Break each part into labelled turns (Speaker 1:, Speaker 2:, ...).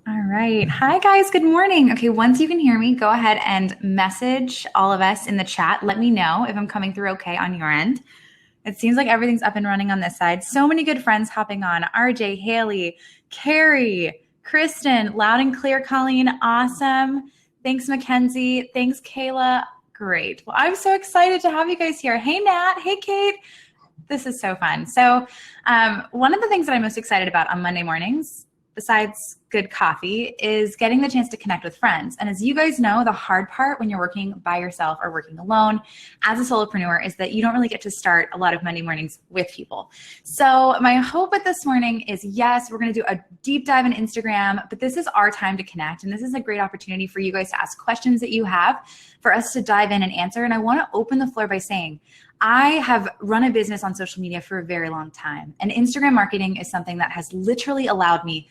Speaker 1: All right. Hi, guys. Good morning. Okay, once you can hear me, go ahead and message all of us in the chat. Let me know if I'm coming through okay on your end. It seems like everything's up and running on this side. So many good friends hopping on. RJ, Haley, Carrie, Kristen, loud and clear, Colleen. Awesome. Thanks, Mackenzie. Thanks, Kayla. Great. Well, I'm so excited to have you guys here. Hey, Nat. Hey, Kate. This is so fun. So one of the things that I'm most excited about on Monday mornings, besides good coffee, is getting the chance to connect with friends. And as you guys know, the hard part when you're working by yourself or working alone as a solopreneur is that you don't really get to start a lot of Monday mornings with people. So my hope with this morning is, yes, we're going to do a deep dive in Instagram, but this is our time to connect. And this is a great opportunity for you guys to ask questions that you have, for us to dive in and answer. And I want to open the floor by saying, I have run a business on social media for a very long time, and Instagram marketing is something that has literally allowed me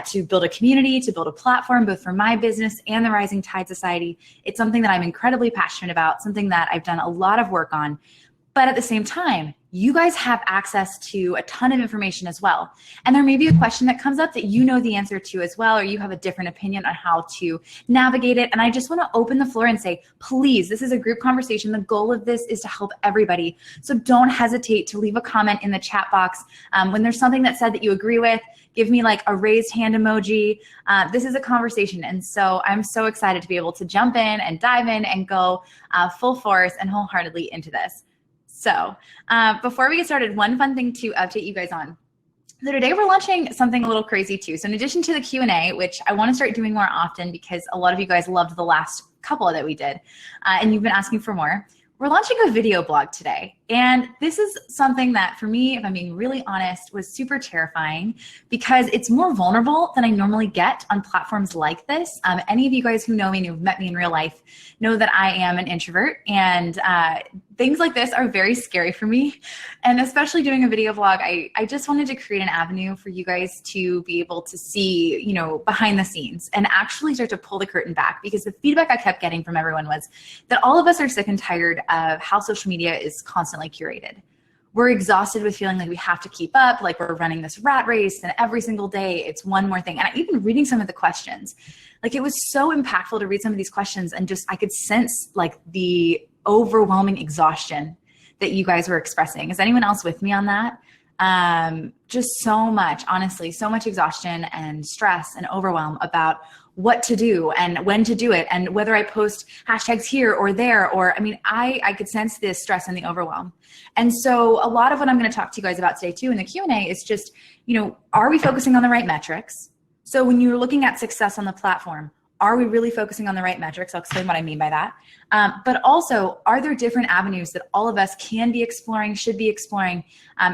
Speaker 1: to build a community, to build a platform, both for my business and the Rising Tide Society. It's something that I'm incredibly passionate about, something that I've done a lot of work on. But at the same time, you guys have access to a ton of information as well. And there may be a question that comes up that you know the answer to as well, or you have a different opinion on how to navigate it. And I just want to open the floor and say, please, this is a group conversation. The goal of this is to help everybody. So don't hesitate to leave a comment in the chat box. When there's something that's said that you agree with, give me like a raised hand emoji. This is a conversation. And so I'm so excited to be able to jump in and dive in and go full force and wholeheartedly into this. So before we get started, one fun thing to update you guys on. So today we're launching something a little crazy too. So in addition to the Q&A, which I want to start doing more often because a lot of you guys loved the last couple that we did, and you've been asking for more, we're launching a video blog today. And this is something that for me, if I'm being really honest, was super terrifying because it's more vulnerable than I normally get on platforms like this. Any of you guys who know me and who've met me in real life know that I am an introvert, and things like this are very scary for me. And especially doing a video blog, I just wanted to create an avenue for you guys to be able to see, you know, behind the scenes and actually start to pull the curtain back, because the feedback I kept getting from everyone was that all of us are sick and tired of how social media is constantly curated. We're exhausted with feeling like we have to keep up, like we're running this rat race, and every single day it's one more thing. And even reading some of the questions, like it was so impactful to read some of these questions, and just I could sense like the overwhelming exhaustion that you guys were expressing. Is anyone else with me on that? Just so much, honestly, so much exhaustion and stress and overwhelm about what to do and when to do it, and whether I post hashtags here or there, or I mean, I could sense this stress and the overwhelm. And so a lot of what I'm going to talk to you guys about today too in the Q&A is just, you know, are we focusing on the right metrics? So when you're looking at success on the platform, are we really focusing on the right metrics? I'll explain what I mean by that. But also, are there different avenues that all of us can be exploring, should be exploring,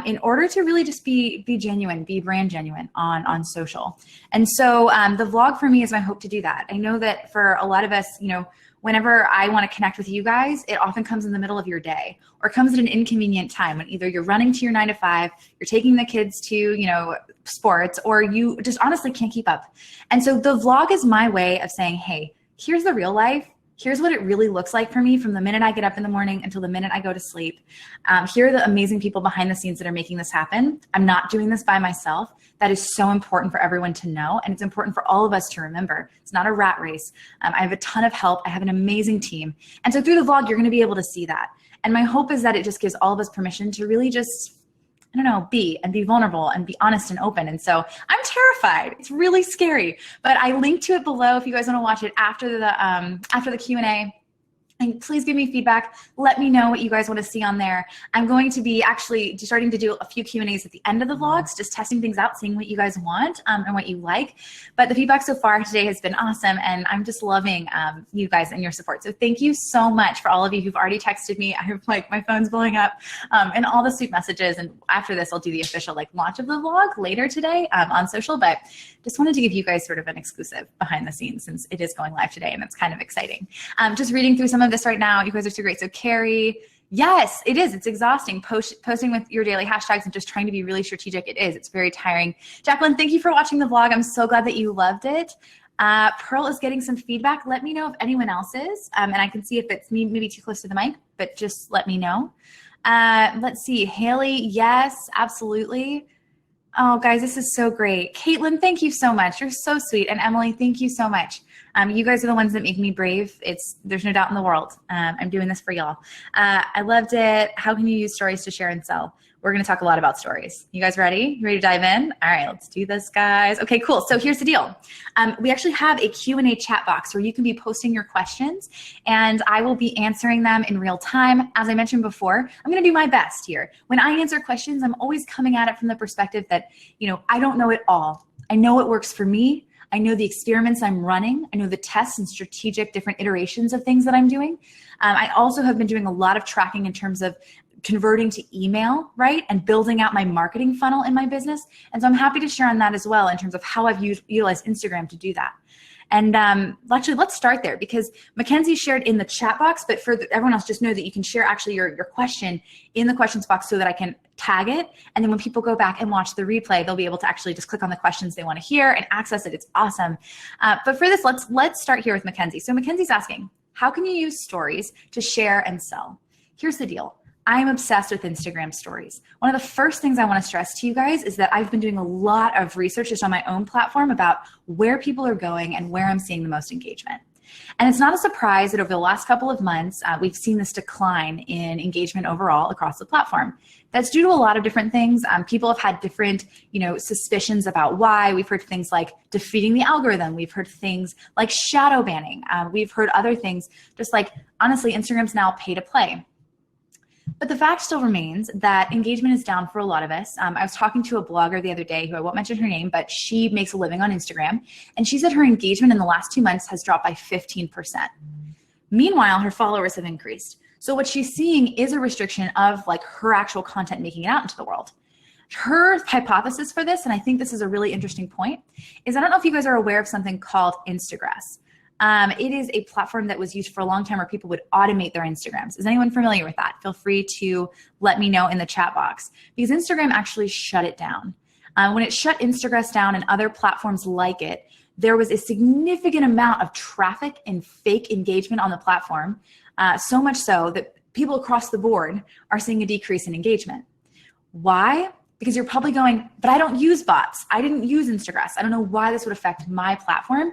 Speaker 1: in order to really just be genuine, be brand genuine on social? And so the vlog for me is my hope to do that. I know that for a lot of us, you know, whenever I want to connect with you guys, it often comes in the middle of your day, or comes at an inconvenient time when either you're running to your 9 to 5, you're taking the kids to, you know, sports, or you just honestly can't keep up. And so the vlog is my way of saying, hey, here's the real life. Here's what it really looks like for me from the minute I get up in the morning until the minute I go to sleep. Here are the amazing people behind the scenes that are making this happen. I'm not doing this by myself. That is so important for everyone to know, and it's important for all of us to remember. It's not a rat race. I have a ton of help. I have an amazing team. And so through the vlog, you're going to be able to see that. And my hope is that it just gives all of us permission to really just, I don't know, be vulnerable and be honest and open. And so I'm terrified. It's really scary, but I linked to it below if you guys want to watch it after the Q&A. And please give me feedback. Let me know what you guys want to see on there. I'm going to be actually starting to do a few Q&As at the end of the vlogs, just testing things out, seeing what you guys want and what you like. But the feedback so far today has been awesome, and I'm just loving you guys and your support. So thank you so much for all of you who've already texted me. I have like my phone's blowing up and all the sweet messages. And after this, I'll do the official like launch of the vlog later today on social. But just wanted to give you guys sort of an exclusive behind the scenes since it is going live today, and it's kind of exciting. Just reading through some of this right now. You guys are so great. So Carrie, yes, it is. It's exhausting posting with your daily hashtags and just trying to be really strategic. It is. It's very tiring. Jacqueline, thank you for watching the vlog. I'm so glad that you loved it. Pearl is getting some feedback. Let me know if anyone else is, and I can see if it's me maybe too close to the mic, but just let me know. Let's see. Haley, yes, absolutely. Oh, guys, this is so great. Caitlin, thank you so much. You're so sweet. And Emily, thank you so much. You guys are the ones that make me brave. There's no doubt in the world. I'm doing this for y'all. I loved it. How can you use stories to share and sell? We're going to talk a lot about stories. You guys ready? You ready to dive in? All right, let's do this, guys. Okay, cool. So here's the deal. We actually have a Q&A chat box where you can be posting your questions, and I will be answering them in real time. As I mentioned before, I'm going to do my best here. When I answer questions, I'm always coming at it from the perspective that, I don't know it all. I know what works for me. I know the experiments I'm running. I know the tests and strategic different iterations of things that I'm doing. I also have been doing a lot of tracking in terms of converting to email, right? And building out my marketing funnel in my business. And so I'm happy to share on that as well in terms of how I've utilized Instagram to do that. And actually, let's start there because Mackenzie shared in the chat box, but for everyone else, just know that you can share actually your question in the questions box so that I can tag it. And then when people go back and watch the replay, they'll be able to actually just click on the questions they want to hear and access it. It's awesome. But for this, let's start here with Mackenzie. So Mackenzie's asking, how can you use stories to share and sell? Here's the deal. I'm obsessed with Instagram stories. One of the first things I want to stress to you guys is that I've been doing a lot of research just on my own platform about where people are going and where I'm seeing the most engagement. And it's not a surprise that over the last couple of months, we've seen this decline in engagement overall across the platform. That's due to a lot of different things. People have had different, suspicions about why. We've heard things like defeating the algorithm. We've heard things like shadow banning. We've heard other things, just like, honestly, Instagram's now pay to play. But the fact still remains that engagement is down for a lot of us. I was talking to a blogger the other day who I won't mention her name, but she makes a living on Instagram. And she said her engagement in the last 2 months has dropped by 15%. Meanwhile, her followers have increased. So what she's seeing is a restriction of like her actual content making it out into the world. Her hypothesis for this, and I think this is a really interesting point, is I don't know if you guys are aware of something called Instagram. It is a platform that was used for a long time where people would automate their Instagrams. Is anyone familiar with that? Feel free to let me know in the chat box because Instagram actually shut it down. When it shut Instagram down and other platforms like it, there was a significant amount of traffic and fake engagement on the platform, so much so that people across the board are seeing a decrease in engagement. Why? Because you're probably going, but I don't use bots. I didn't use Instagram. I don't know why this would affect my platform.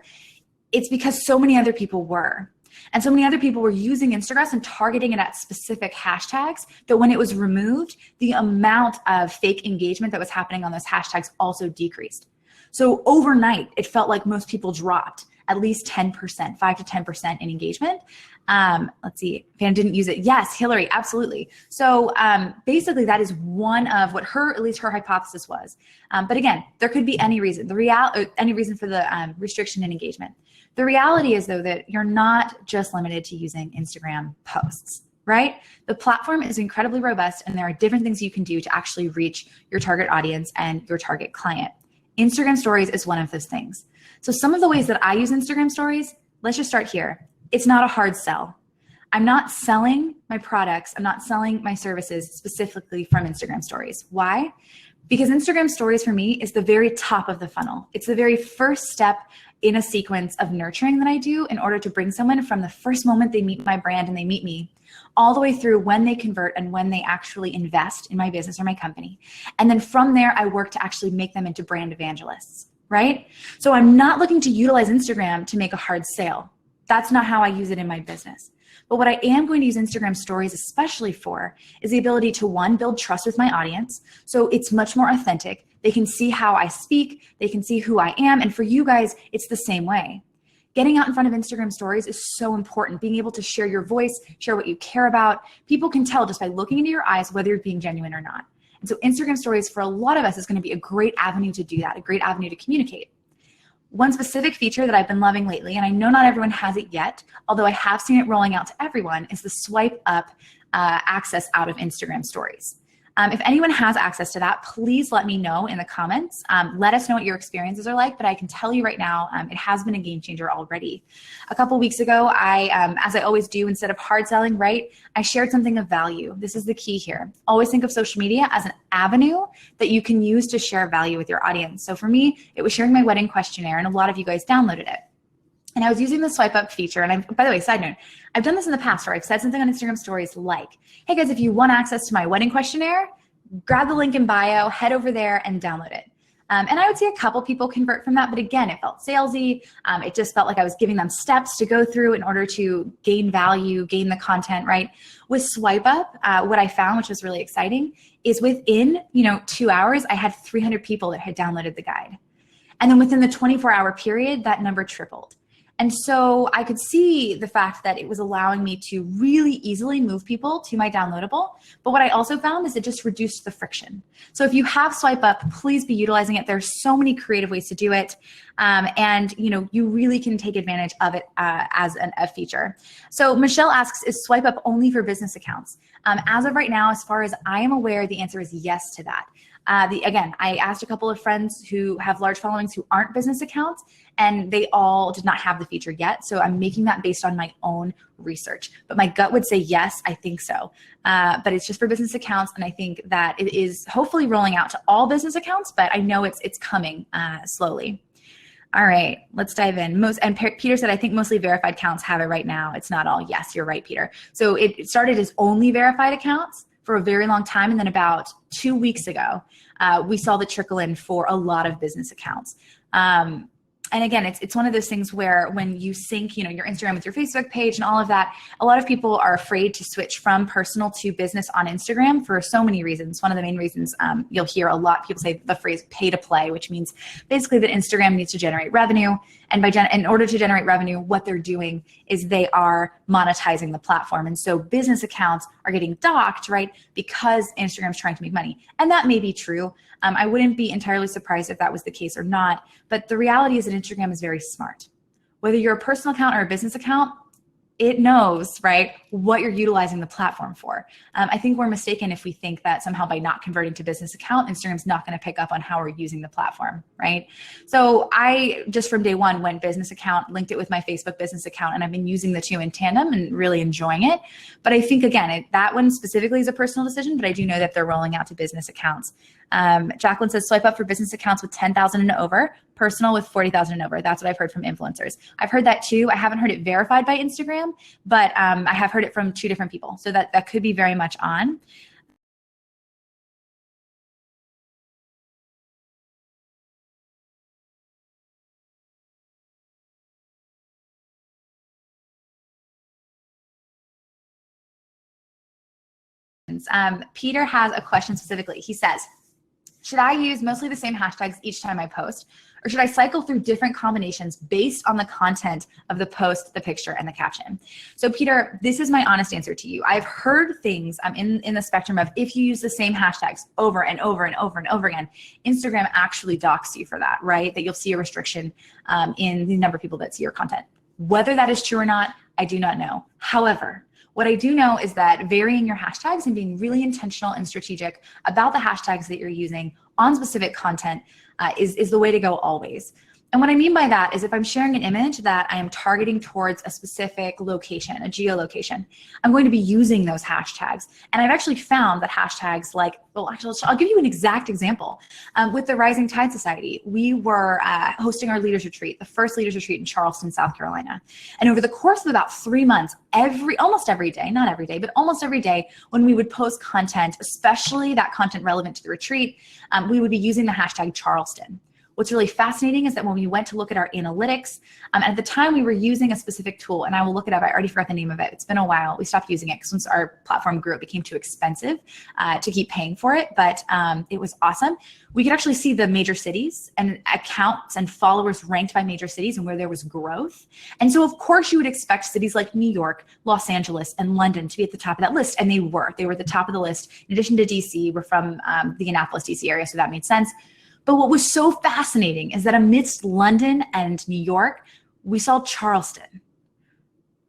Speaker 1: It's because so many other people were. And so many other people were using Instagram and targeting it at specific hashtags that when it was removed, the amount of fake engagement that was happening on those hashtags also decreased. So overnight, it felt like most people dropped at least 10%, 5 to 10% in engagement. Let's see, Van didn't use it. Yes, Hillary, absolutely. So basically that is one of what at least her hypothesis was. But again, there could be any reason, any reason for the restriction in engagement. The reality is though that you're not just limited to using Instagram posts, right? The platform is incredibly robust and there are different things you can do to actually reach your target audience and your target client. Instagram stories is one of those things. So some of the ways that I use Instagram stories, let's just start here. It's not a hard sell. I'm not selling my products. I'm not selling my services specifically from Instagram stories. Why? Because Instagram stories for me is the very top of the funnel. It's the very first step in a sequence of nurturing that I do in order to bring someone from the first moment they meet my brand and they meet me all the way through when they convert and when they actually invest in my business or my company. And then from there, I work to actually make them into brand evangelists, right? So I'm not looking to utilize Instagram to make a hard sale. That's not how I use it in my business. But what I am going to use Instagram stories especially for is the ability to, one, build trust with my audience. So it's much more authentic. They can see how I speak. They can see who I am. And for you guys, it's the same way. Getting out in front of Instagram stories is so important. Being able to share your voice, share what you care about. People can tell just by looking into your eyes whether you're being genuine or not. And so Instagram stories for a lot of us is going to be a great avenue to do that, a great avenue to communicate. One specific feature that I've been loving lately, and I know not everyone has it yet, although I have seen it rolling out to everyone, is the swipe up access out of Instagram stories. If anyone has access to that, please let me know in the comments. Let us know what your experiences are like, but I can tell you right now, it has been a game changer already. A couple weeks ago, as I always do, instead of hard selling, right, I shared something of value. This is the key here. Always think of social media as an avenue that you can use to share value with your audience. So for me, it was sharing my wedding questionnaire, and a lot of you guys downloaded it. And I was using the swipe up feature. And by the way, side note, I've done this in the past where I've said something on Instagram stories like, hey guys, if you want access to my wedding questionnaire, grab the link in bio, head over there and download it. And I would see a couple people convert from that, but again, it felt salesy. It just felt like I was giving them steps to go through in order to gain value, gain the content, right? With Swipe Up, what I found, which was really exciting, is within 2 hours, I had 300 people that had downloaded the guide. And then within the 24-hour period, that number tripled. And so I could see the fact that it was allowing me to really easily move people to my downloadable. But what I also found is it just reduced the friction. So if you have Swipe Up, please be utilizing it. There's so many creative ways to do it. And you really can take advantage of it as a feature. So Michelle asks, is Swipe Up only for business accounts? As of right now, as far as I am aware, the answer is yes to that. Again, I asked a couple of friends who have large followings who aren't business accounts, and they all did not have the feature yet. So I'm making that based on my own research. But my gut would say yes, I think so. But it's just for business accounts, and I think that it is hopefully rolling out to all business accounts, but I know it's coming slowly. All right, let's dive in. Peter said, I think mostly verified accounts have it right now. It's not all. Yes, you're right, Peter. So it started as only verified accounts for a very long time. And then about 2 weeks ago, we saw the trickle in for a lot of business accounts. And again, it's one of those things where when you sync, your Instagram with your Facebook page and all of that, a lot of people are afraid to switch from personal to business on Instagram for so many reasons. One of the main reasons you'll hear a lot of people say the phrase pay to play, which means basically that Instagram needs to generate revenue. And in order to generate revenue, what they're doing is they are monetizing the platform. And so business accounts are getting docked, right? Because Instagram's trying to make money. And that may be true. I wouldn't be entirely surprised if that was the case or not. But the reality is that Instagram is very smart. Whether you're a personal account or a business account, it knows, right, what you're utilizing the platform for. I think we're mistaken if we think that somehow by not converting to business account, Instagram's not going to pick up on how we're using the platform, right? So I just from day one went business account, linked it with my Facebook business account, and I've been using the two in tandem and really enjoying it. But I think, again, that one specifically is a personal decision, but I do know that they're rolling out to business accounts. Jacqueline says, Swipe Up for business accounts with 10,000 and over, personal with 40,000 and over. That's what I've heard from influencers. I've heard that too. I haven't heard it verified by Instagram, but I have heard it from 2 different people. So that could be very much on. Peter has a question specifically. He says, should I use mostly the same hashtags each time I post, or should I cycle through different combinations based on the content of the post, the picture, and the caption? So Peter, this is my honest answer to you. I've heard things in the spectrum of if you use the same hashtags over and over and over and over again, Instagram actually docks you for that, right? That you'll see a restriction in the number of people that see your content. Whether that is true or not, I do not know. However, what I do know is that varying your hashtags and being really intentional and strategic about the hashtags that you're using on specific content is the way to go always. And what I mean by that is if I'm sharing an image that I am targeting towards a specific location, a geolocation, I'm going to be using those hashtags. And I've actually found that hashtags like, well, actually, I'll give you an exact example. With the Rising Tide Society, we were hosting our leaders retreat, the first leaders retreat in Charleston, South Carolina. And over the course of about 3 months, almost every day, not every day, but almost every day, when we would post content, especially that content relevant to the retreat, we would be using the hashtag Charleston. What's really fascinating is that when we went to look at our analytics, at the time we were using a specific tool, and I will look it up. I already forgot the name of it. It's been a while. We stopped using it because once our platform grew, it became too expensive to keep paying for it, but it was awesome. We could actually see the major cities and accounts and followers ranked by major cities and where there was growth. And so of course you would expect cities like New York, Los Angeles, and London to be at the top of that list, and they were. They were at the top of the list. In addition to DC, we're from the Annapolis, DC area, so that made sense. But what was so fascinating is that amidst London and New York, we saw Charleston,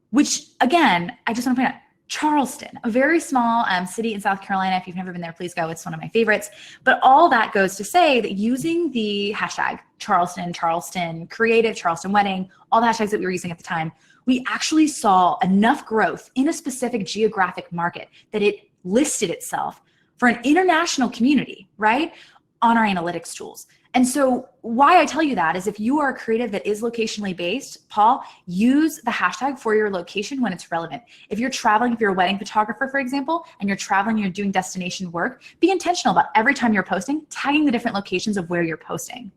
Speaker 1: which again, I just want to point out, Charleston, a very small city in South Carolina. If you've never been there, please go. It's one of my favorites. But all that goes to say that using the hashtag Charleston, Charleston Creative, Charleston Wedding, all the hashtags that we were using at the time, we actually saw enough growth in a specific geographic market that it listed itself for an international community, right? On our analytics tools. And so why I tell you that is if you are a creative that is locationally based, Paul, use the hashtag for your location when it's relevant. If you're traveling, if you're a wedding photographer, for example, and you're traveling, you're doing destination work, be intentional about every time you're posting, tagging the different locations of where you're posting.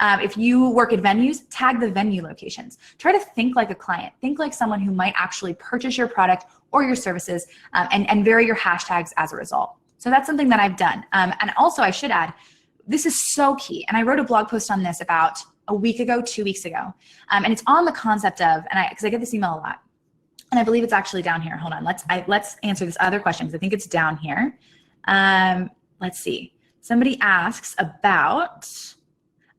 Speaker 1: If you work at venues, tag the venue locations. Try to think like a client. Think like someone who might actually purchase your product or your services, and vary your hashtags as a result. So that's something that I've done. And also I should add, this is so key. And I wrote a blog post on this about a week ago, 2 weeks ago. And it's on the concept of, because I get this email a lot, and I believe it's actually down here. Hold on, let's answer this other question because I think it's down here. Let's see. Somebody asks about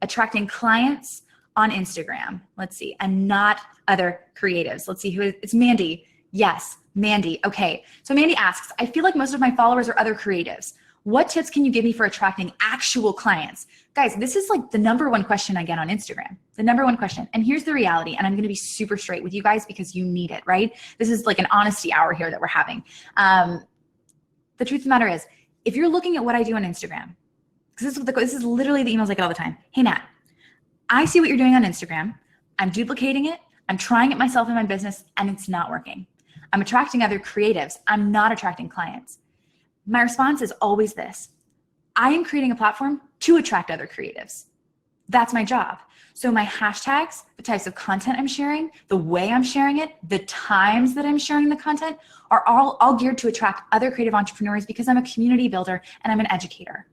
Speaker 1: attracting clients on Instagram. Let's see, and not other creatives. Let's see who it's Mandy. Yes, Mandy. Okay, so Mandy asks, I feel like most of my followers are other creatives. What tips can you give me for attracting actual clients? Guys, this is like the #1 question I get on Instagram, the #1 question. And here's the reality, and I'm gonna be super straight with you guys because you need it, right? This is like an honesty hour here that we're having. The truth of the matter is, if you're looking at what I do on Instagram, because this is literally the emails I get all the time. Hey, Nat, I see what you're doing on Instagram. I'm duplicating it. I'm trying it myself in my business, and it's not working. I'm attracting other creatives. I'm not attracting clients. My response is always this. I am creating a platform to attract other creatives. That's my job. So my hashtags, the types of content I'm sharing, the way I'm sharing it, the times that I'm sharing the content are all geared to attract other creative entrepreneurs because I'm a community builder and I'm an educator.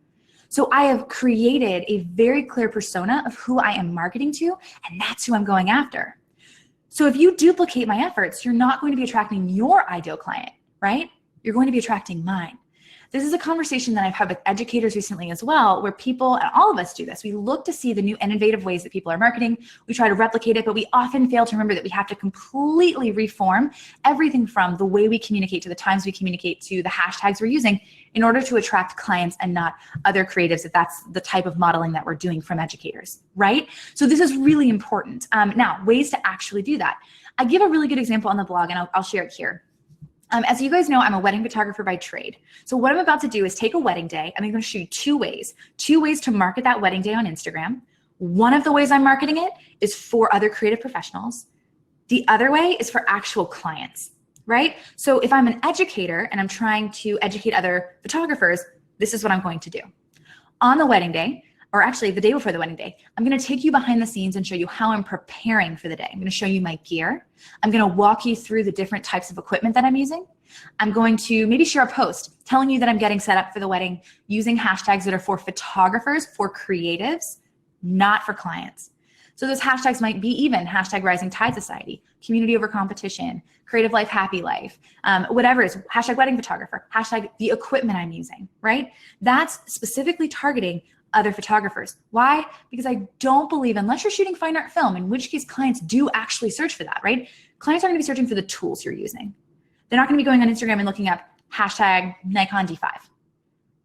Speaker 1: So I have created a very clear persona of who I am marketing to, and that's who I'm going after. So if you duplicate my efforts, you're not going to be attracting your ideal client, right? You're going to be attracting mine. This is a conversation that I've had with educators recently as well, where people, and all of us do this, we look to see the new innovative ways that people are marketing. We try to replicate it, but we often fail to remember that we have to completely reform everything from the way we communicate to the times we communicate to the hashtags we're using in order to attract clients and not other creatives, if that's the type of modeling that we're doing from educators, right? So this is really important. Now, ways to actually do that. I give a really good example on the blog, and I'll share it here. As you guys know, I'm a wedding photographer by trade. So what I'm about to do is take a wedding day. I'm going to show you two ways to market that wedding day on Instagram. One of the ways I'm marketing it is for other creative professionals. The other way is for actual clients, right? So if I'm an educator and I'm trying to educate other photographers, this is what I'm going to do. On the wedding day, or actually the day before the wedding day, I'm going to take you behind the scenes and show you how I'm preparing for the day. I'm going to show you my gear. I'm going to walk you through the different types of equipment that I'm using. I'm going to maybe share a post telling you that I'm getting set up for the wedding using hashtags that are for photographers, for creatives, not for clients. So those hashtags might be even hashtag Rising Tide Society, community over competition, creative life, happy life, whatever it is, hashtag wedding photographer, hashtag the equipment I'm using, right? That's specifically targeting other photographers. Why? Because I don't believe, unless you're shooting fine art film, in which case clients do actually search for that, right? Clients are going to be searching for the tools you're using. They're not going to be going on Instagram and looking up hashtag Nikon D5.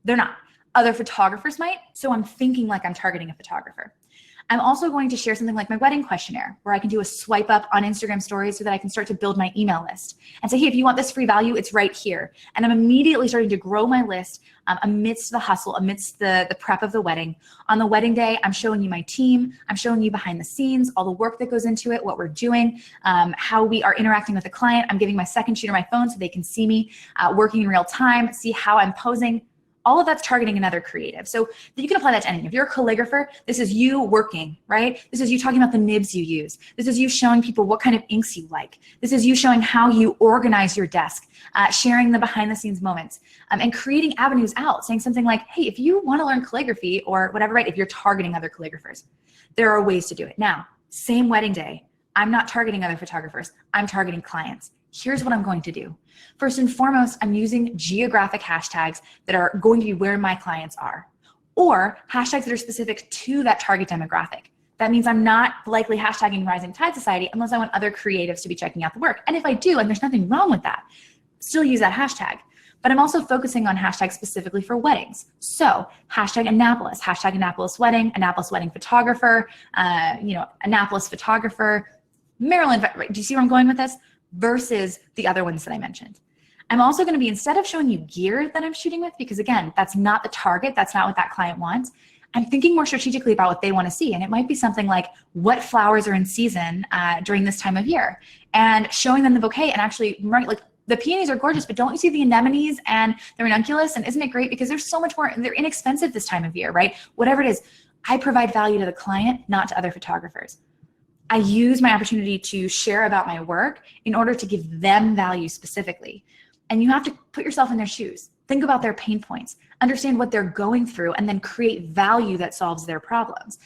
Speaker 1: They're not. Other photographers might, so I'm thinking like I'm targeting a photographer. I'm also going to share something like my wedding questionnaire, where I can do a swipe up on Instagram stories so that I can start to build my email list and say, hey, if you want this free value, it's right here. And I'm immediately starting to grow my list amidst the hustle, amidst the prep of the wedding. On the wedding day, I'm showing you my team. I'm showing you behind the scenes, all the work that goes into it, what we're doing, how we are interacting with the client. I'm giving my second shooter my phone so they can see me working in real time, see how I'm posing. All of that's targeting another creative. So you can apply that to anything. If you're a calligrapher, this is you working, right? This is you talking about the nibs you use. This is you showing people what kind of inks you like. This is you showing how you organize your desk, sharing the behind the scenes moments, and creating avenues out, saying something like, hey, if you want to learn calligraphy or whatever, right? If you're targeting other calligraphers, there are ways to do it. Now, same wedding day, I'm not targeting other photographers. I'm targeting clients. Here's what I'm going to do. First and foremost, I'm using geographic hashtags that are going to be where my clients are, or hashtags that are specific to that target demographic. That means I'm not likely hashtagging Rising Tide Society unless I want other creatives to be checking out the work. And if I do, and there's nothing wrong with that, still use that hashtag. But I'm also focusing on hashtags specifically for weddings. So hashtag Annapolis wedding, Annapolis wedding photographer, Annapolis photographer, Maryland. Do you see where I'm going with this? Versus the other ones that I mentioned. I'm also going to be, instead of showing you gear that I'm shooting with, because again, that's not the target, that's not what that client wants, I'm thinking more strategically about what they want to see. And it might be something like what flowers are in season during this time of year, and showing them the bouquet and actually, like, the peonies are gorgeous, but don't you see the anemones and the ranunculus? And isn't it great? Because there's so much more, they're inexpensive this time of year, right? Whatever it is, I provide value to the client, not to other photographers. I use my opportunity to share about my work in order to give them value specifically. And you have to put yourself in their shoes. Think about their pain points, understand what they're going through, and then create value that solves their problems,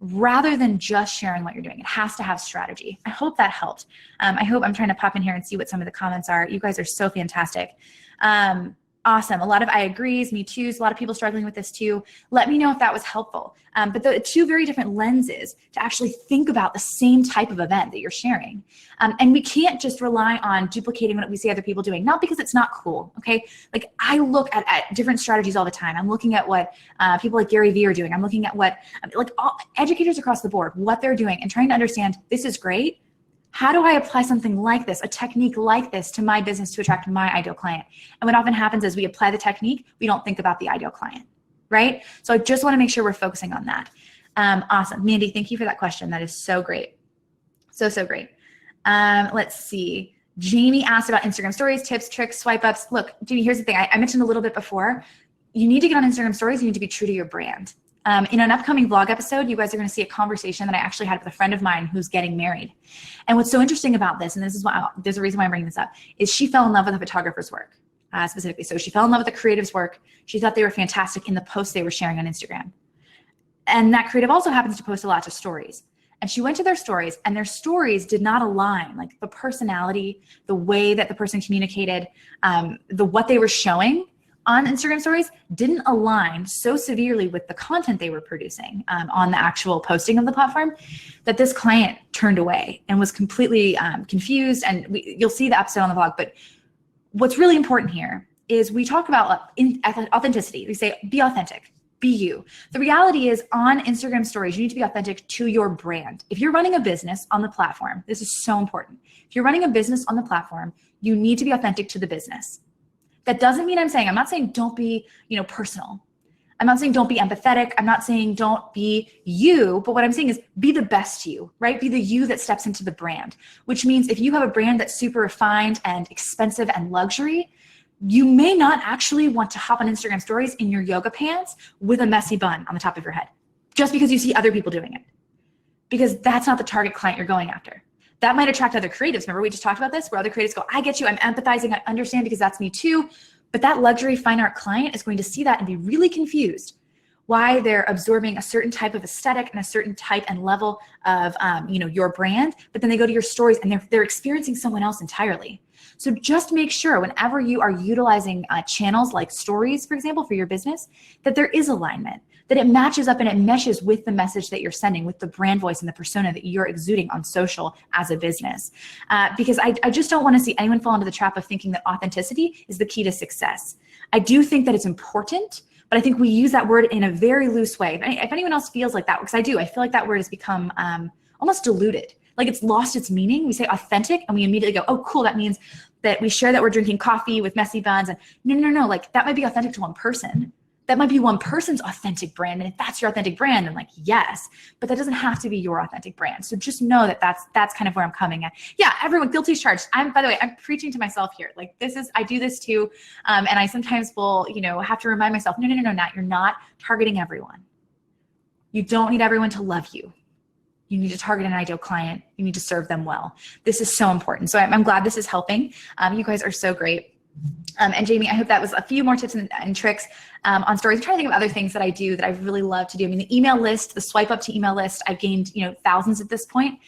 Speaker 1: rather than just sharing what you're doing. It has to have strategy. I hope that helped. I hope, I'm trying to pop in here and see what some of the comments are. You guys are so fantastic. Awesome. A lot of I agrees, me too's, a lot of people struggling with this too. Let me know if that was helpful. But the two very different lenses to actually think about the same type of event that you're sharing. And we can't just rely on duplicating what we see other people doing, not because it's not cool, okay? Like, I look at different strategies all the time. I'm looking at what people like Gary Vee are doing. I'm looking at what, like, all educators across the board, what they're doing, and trying to understand, this is great. How do I apply something like this, a technique like this, to my business to attract my ideal client? And what often happens is we apply the technique, we don't think about the ideal client, right? So I just want to make sure we're focusing on that. Awesome. Mandy, thank you for that question. That is so great. So great. Let's see. Jamie asked about Instagram stories, tips, tricks, swipe ups. Look, Jamie, here's the thing. I mentioned a little bit before. You need to get on Instagram stories. You need to be true to your brand. In an upcoming vlog episode, you guys are going to see a conversation that I actually had with a friend of mine who's getting married. And what's so interesting about this, and this is why, there's a reason why I'm bringing this up, is she fell in love with a photographer's work specifically. So she fell in love with the creative's work. She thought they were fantastic in the posts they were sharing on Instagram. And that creative also happens to post a lot of stories. And she went to their stories, and their stories did not align, like the personality, the way that the person communicated, what they were showing on Instagram stories didn't align so severely with the content they were producing on the actual posting of the platform, that this client turned away and was completely confused. And you'll see the episode on the blog. But what's really important here is we talk about authenticity. We say, be authentic, be you. The reality is, on Instagram stories, you need to be authentic to your brand. If you're running a business on the platform, this is so important. If you're running a business on the platform, you need to be authentic to the business. That doesn't mean I'm not saying don't be, personal. I'm not saying don't be empathetic. I'm not saying don't be you, but what I'm saying is be the best you, right? Be the you that steps into the brand, which means if you have a brand that's super refined and expensive and luxury, you may not actually want to hop on Instagram stories in your yoga pants with a messy bun on the top of your head, just because you see other people doing it, because that's not the target client you're going after. That might attract other creatives. Remember, we just talked about this, where other creatives go, I get you, I'm empathizing, I understand, because that's me too. But that luxury fine art client is going to see that and be really confused why they're absorbing a certain type of aesthetic and a certain type and level of your brand, but then they go to your stories and they're experiencing someone else entirely. So just make sure whenever you are utilizing channels like stories, for example, for your business, that there is alignment, that it matches up and it meshes with the message that you're sending, with the brand voice and the persona that you're exuding on social as a business. Because I just don't want to see anyone fall into the trap of thinking that authenticity is the key to success. I do think that it's important, but I think we use that word in a very loose way. If anyone else feels like that, because I do, I feel like that word has become almost diluted. Like, it's lost its meaning. We say authentic and we immediately go, oh, cool, that means that we share that we're drinking coffee with messy buns. And no, like, that might be authentic to one person. That might be one person's authentic brand. And if that's your authentic brand, then like, yes, but that doesn't have to be your authentic brand. So just know that that's kind of where I'm coming at. Yeah, everyone, guilty as charged. By the way, I'm preaching to myself here. Like, I do this too. And I sometimes will, have to remind myself, no, Nat, you're not targeting everyone. You don't need everyone to love you. You need to target an ideal client. You need to serve them well. This is so important. So I'm glad this is helping. You guys are so great. And Jamie, I hope that was a few more tips and tricks on stories. I'm trying to think of other things that I do that I really love to do. I mean, the email list, the swipe up to email list, I've gained thousands at this point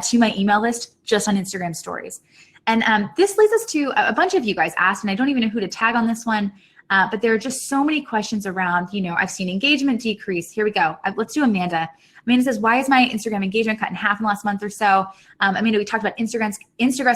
Speaker 1: to my email list just on Instagram stories. And this leads us to a bunch of you guys asked, and I don't even know who to tag on this one, but there are just so many questions around, I've seen engagement decrease. Here we go. Let's do Amanda. Amanda says, why is my Instagram engagement cut in half in the last month or so? Amanda, we talked about Instagram's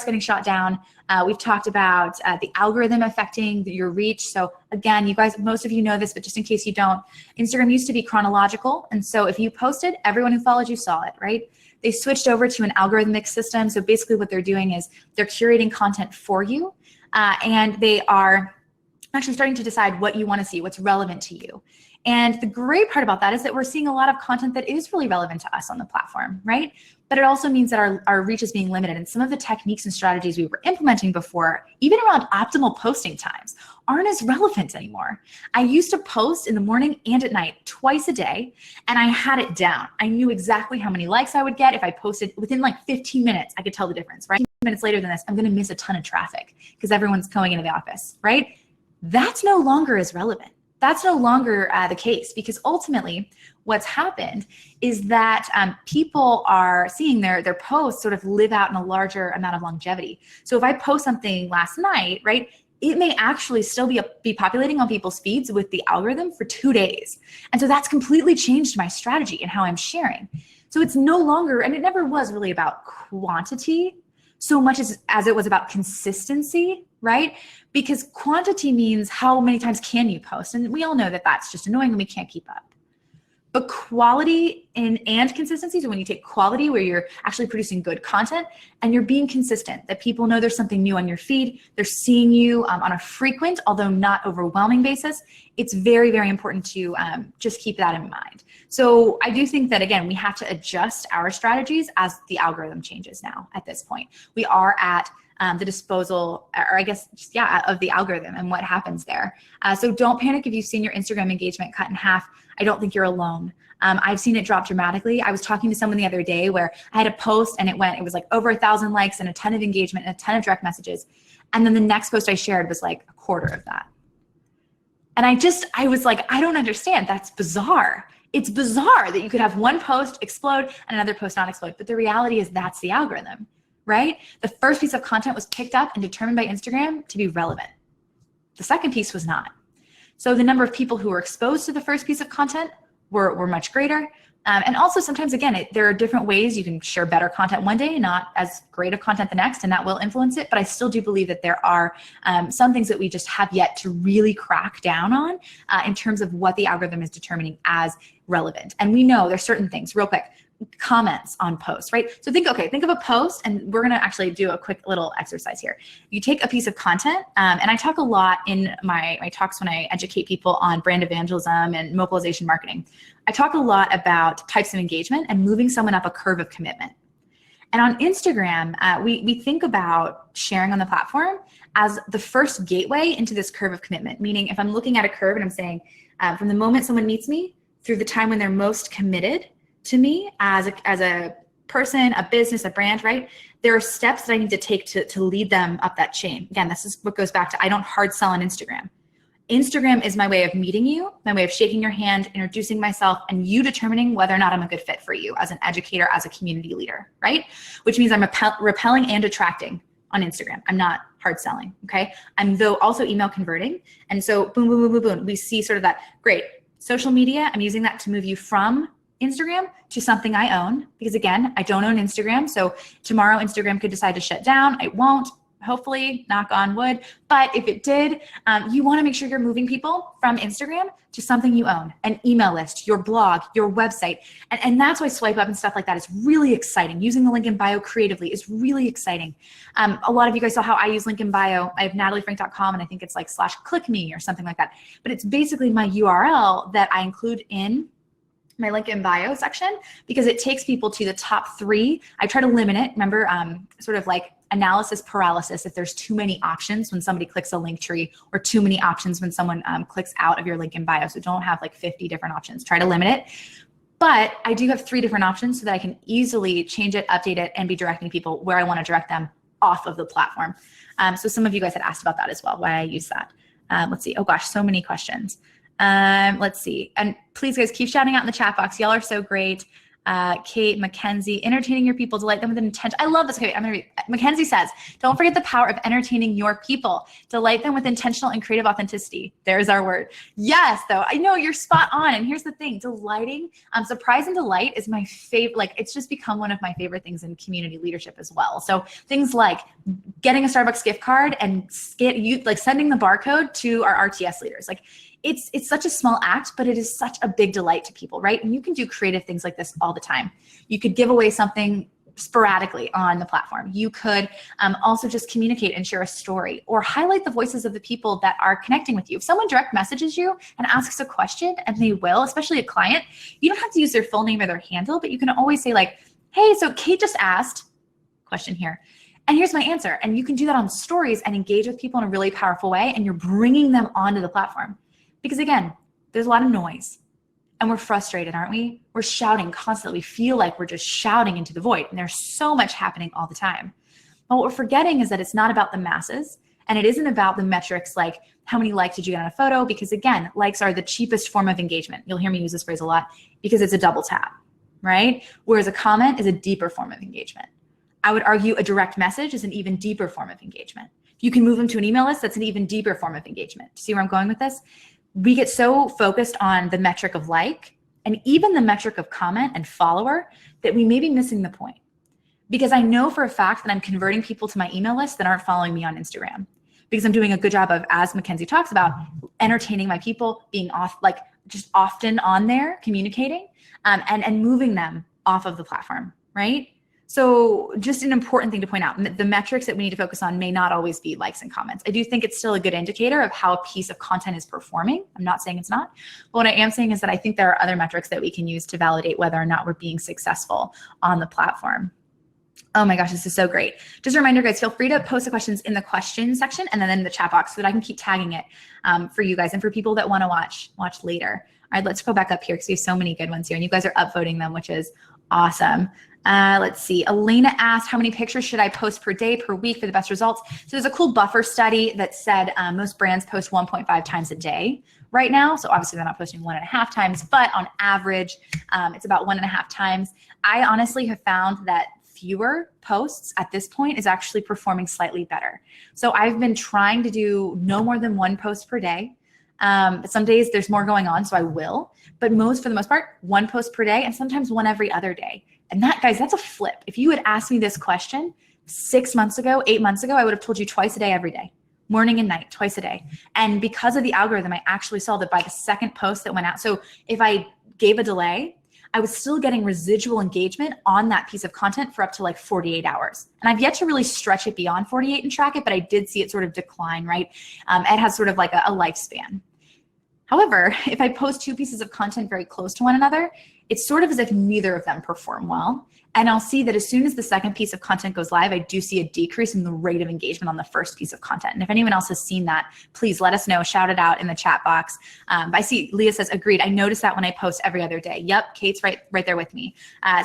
Speaker 1: getting shot down. We've talked about the algorithm affecting your reach. So again, you guys, most of you know this, but just in case you don't, Instagram used to be chronological. And so if you posted, everyone who followed you saw it, right? They switched over to an algorithmic system. So basically what they're doing is they're curating content for you, and they are actually starting to decide what you want to see, what's relevant to you. And the great part about that is that we're seeing a lot of content that is really relevant to us on the platform, right? But it also means that our reach is being limited. And some of the techniques and strategies we were implementing before, even around optimal posting times, aren't as relevant anymore. I used to post in the morning and at night, twice a day, and I had it down. I knew exactly how many likes I would get. If I posted within like 15 minutes, I could tell the difference, right? 15 minutes later than this, I'm gonna miss a ton of traffic because everyone's going into the office, right? That's no longer as relevant. That's no longer the case, because ultimately what's happened is that people are seeing their posts sort of live out in a larger amount of longevity. So if I post something last night, right, it may actually still be populating on people's feeds with the algorithm for 2 days. And so that's completely changed my strategy and how I'm sharing. So it's no longer, and it never was really about quantity so much as it was about consistency, right? Because quantity means how many times can you post? And we all know that that's just annoying and we can't keep up. But quality and consistency, so when you take quality where you're actually producing good content and you're being consistent, that people know there's something new on your feed, they're seeing you on a frequent, although not overwhelming basis, it's very, very important to just keep that in mind. So I do think that, again, we have to adjust our strategies as the algorithm changes now at this point. We are at the disposal, or I guess, of the algorithm and what happens there. So don't panic if you've seen your Instagram engagement cut in half. I don't think you're alone. I've seen it drop dramatically. I was talking to someone the other day where I had a post and it was like over 1,000 likes and a ton of engagement and a ton of direct messages. And then the next post I shared was like a quarter of that. And I was like, I don't understand. That's bizarre. It's bizarre that you could have one post explode and another post not explode. But the reality is that's the algorithm, right? The first piece of content was picked up and determined by Instagram to be relevant. The second piece was not. So the number of people who were exposed to the first piece of content were much greater. And also sometimes, again, there are different ways you can share better content one day, not as great of content the next, and that will influence it. But I still do believe that there are some things that we just have yet to really crack down on in terms of what the algorithm is determining as relevant. And we know there's certain things, real quick, comments on posts, right? So think of a post, and we're gonna actually do a quick little exercise here. You take a piece of content, and I talk a lot in my talks when I educate people on brand evangelism and mobilization marketing. I talk a lot about types of engagement and moving someone up a curve of commitment. And on Instagram, we think about sharing on the platform as the first gateway into this curve of commitment, meaning if I'm looking at a curve and I'm saying, from the moment someone meets me through the time when they're most committed to me as a person, a business, a brand, right? There are steps that I need to take to lead them up that chain. Again, this is what goes back to, I don't hard sell on Instagram. Instagram is my way of meeting you, my way of shaking your hand, introducing myself, and you determining whether or not I'm a good fit for you as an educator, as a community leader, right? Which means I'm repelling and attracting on Instagram. I'm not hard selling, okay? I'm though also email converting. And so boom, boom, boom, boom, boom. We see sort of that, great, social media, I'm using that to move you from Instagram to something I own, because again, I don't own Instagram. So tomorrow Instagram could decide to shut down. It won't, hopefully, knock on wood. But if it did, you want to make sure you're moving people from Instagram to something you own, an email list, your blog, your website. And that's why swipe up and stuff like that is really exciting. Using the link in bio creatively is really exciting. A lot of you guys saw how I use link in bio. I have nataliefranke.com, and I think it's like /clickme or something like that. But it's basically my URL that I include in my link in bio section, because it takes people to the top 3. I try to limit it. Remember, sort of like analysis paralysis. If there's too many options when somebody clicks a link tree, or too many options when someone clicks out of your link in bio. So don't have like 50 different options. Try to limit it. But I do have 3 different options so that I can easily change it, update it, and be directing people where I want to direct them off of the platform. So some of you guys had asked about that as well, why I use that. Let's see. Oh gosh, so many questions. Let's see. And please, guys, keep shouting out in the chat box. Y'all are so great. Kate, Mackenzie, entertaining your people, delight them with intention. I love this. Okay, I'm going to read. Mackenzie says, don't forget the power of entertaining your people. Delight them with intentional and creative authenticity. There's our word. Yes, though. I know you're spot on. And here's the thing, delighting, surprise and delight is my favorite. Like, it's just become one of my favorite things in community leadership as well. So things like getting a Starbucks gift card and sending the barcode to our RTS leaders. Like, it's such a small act, but it is such a big delight to people, right? And you can do creative things like this all the time. You could give away something sporadically on the platform. You could also just communicate and share a story or highlight the voices of the people that are connecting with you. If someone direct messages you and asks a question, and they will, especially a client, you don't have to use their full name or their handle, but you can always say like, hey, so Kate just asked question here, and here's my answer. And you can do that on stories and engage with people in a really powerful way, and you're bringing them onto the platform. Because again, there's a lot of noise. And we're frustrated, aren't we? We're shouting constantly. We feel like we're just shouting into the void. And there's so much happening all the time. But what we're forgetting is that it's not about the masses. And it isn't about the metrics like how many likes did you get on a photo? Because again, likes are the cheapest form of engagement. You'll hear me use this phrase a lot because it's a double tap, right? Whereas a comment is a deeper form of engagement. I would argue a direct message is an even deeper form of engagement. If you can move them to an email list, that's an even deeper form of engagement. See where I'm going with this? We get so focused on the metric of like, and even the metric of comment and follower, that we may be missing the point. Because I know for a fact that I'm converting people to my email list that aren't following me on Instagram. Because I'm doing a good job of, as Mackenzie talks about, entertaining my people, being off, like just often on there, communicating, and moving them off of the platform, right? So just an important thing to point out, the metrics that we need to focus on may not always be likes and comments. I do think it's still a good indicator of how a piece of content is performing. I'm not saying it's not, but what I am saying is that I think there are other metrics that we can use to validate whether or not we're being successful on the platform. Oh my gosh, this is so great. Just a reminder, guys, feel free to post the questions in the question section and then in the chat box so that I can keep tagging it for you guys and for people that want to watch later. All right, let's go back up here because we have so many good ones here and you guys are upvoting them, which is awesome. Let's see. Elena asked, how many pictures should I post per day, per week for the best results? So there's a cool buffer study that said most brands post 1.5 times a day right now. So obviously they're not posting 1.5 times, but on average, it's about 1.5 times. I honestly have found that fewer posts at this point is actually performing slightly better. So I've been trying to do no more than 1 post per day. Some days there's more going on, so I will, but for the most part, 1 post per day and sometimes 1 every other day. And that, guys, that's a flip. If you had asked me this question 6 months ago, 8 months ago, I would have told you twice a day, every day, morning and night, twice a day. And because of the algorithm, I actually saw that by the second post that went out. So if I gave a delay, I was still getting residual engagement on that piece of content for up to like 48 hours. And I've yet to really stretch it beyond 48 and track it, but I did see it sort of decline, right? It has sort of like a lifespan. However, if I post 2 pieces of content very close to one another, it's sort of as if neither of them perform well. And I'll see that as soon as the second piece of content goes live, I do see a decrease in the rate of engagement on the first piece of content. And if anyone else has seen that, please let us know, shout it out in the chat box. I see Leah says, agreed. I notice that when I post every other day. Yep, Kate's right there with me.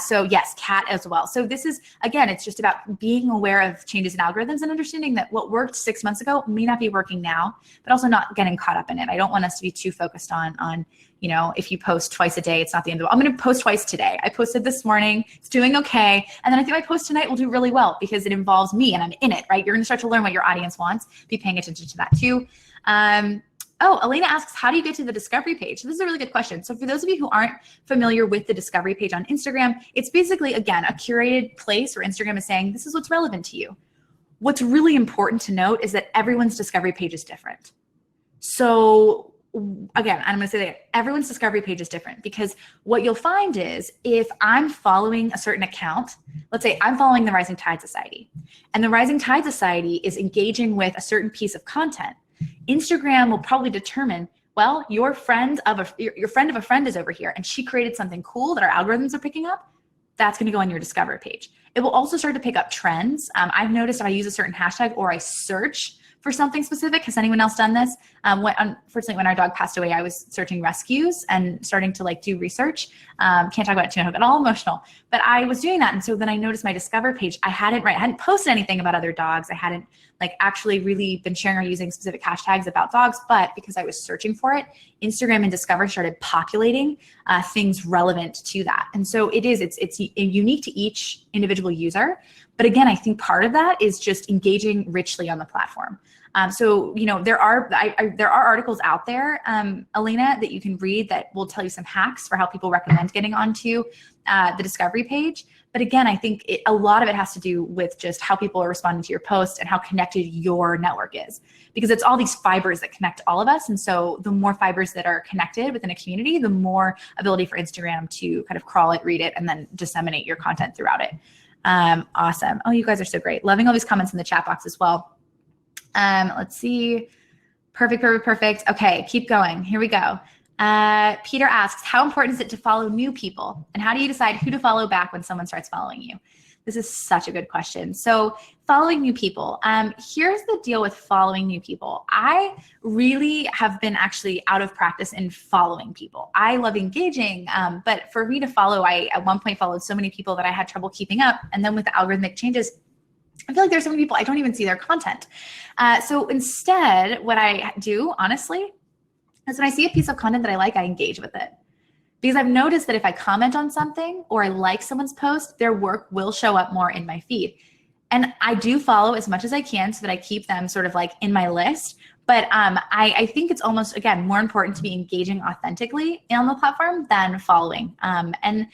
Speaker 1: So yes, Kat as well. So this is, again, it's just about being aware of changes in algorithms and understanding that what worked 6 months ago may not be working now, but also not getting caught up in it. I don't want us to be too focused on you know, if you post twice a day, it's not the end of the world. I'm going to post twice today. I posted this morning. It's doing okay. And then I think my post tonight will do really well because it involves me and I'm in it, right? You're going to start to learn what your audience wants. Be paying attention to that too. Oh, Elena asks, how do you get to the discovery page? So this is a really good question. So for those of you who aren't familiar with the discovery page on Instagram, it's basically, again, a curated place where Instagram is saying, this is what's relevant to you. What's really important to note is that everyone's discovery page is different. So again, I'm going to say that everyone's discovery page is different because what you'll find is if I'm following a certain account, let's say I'm following the Rising Tide Society, and the Rising Tide Society is engaging with a certain piece of content, Instagram will probably determine, well, your friend of a friend is over here and she created something cool that our algorithms are picking up. That's going to go on your discover page. It will also start to pick up trends. I've noticed if I use a certain hashtag or I search for something specific. Has anyone else done this? Unfortunately, when our dog passed away, I was searching rescues and starting to like do research. Can't talk about it too much, I got all emotional, but I was doing that. And so then I noticed my discover page, I hadn't posted anything about other dogs. I hadn't like actually really been sharing or using specific hashtags about dogs, but because I was searching for it, Instagram and Discover started populating things relevant to that. And so it's unique to each individual user. But again, I think part of that is just engaging richly on the platform. So, you know, there are articles out there, Elena, that you can read that will tell you some hacks for how people recommend getting onto the discovery page. But again, I think a lot of it has to do with just how people are responding to your post and how connected your network is, because it's all these fibers that connect all of us. And so the more fibers that are connected within a community, the more ability for Instagram to kind of crawl it, read it, and then disseminate your content throughout it. Awesome. Oh, you guys are so great. Loving all these comments in the chat box as well. Let's see. Perfect. Okay, keep going. Here we go. Peter asks, how important is it to follow new people? And how do you decide who to follow back when someone starts following you? This is such a good question. So following new people, here's the deal with following new people. I really have been actually out of practice in following people. I love engaging, but for me to follow, I at one point followed so many people that I had trouble keeping up. And then with the algorithmic changes, I feel like there's so many people I don't even see their content. So instead, what I do, honestly, is when I see a piece of content that I like, I engage with it. Because I've noticed that if I comment on something or I like someone's post, their work will show up more in my feed. And I do follow as much as I can so that I keep them sort of like in my list. But I think it's almost, again, more important to be engaging authentically on the platform than following. And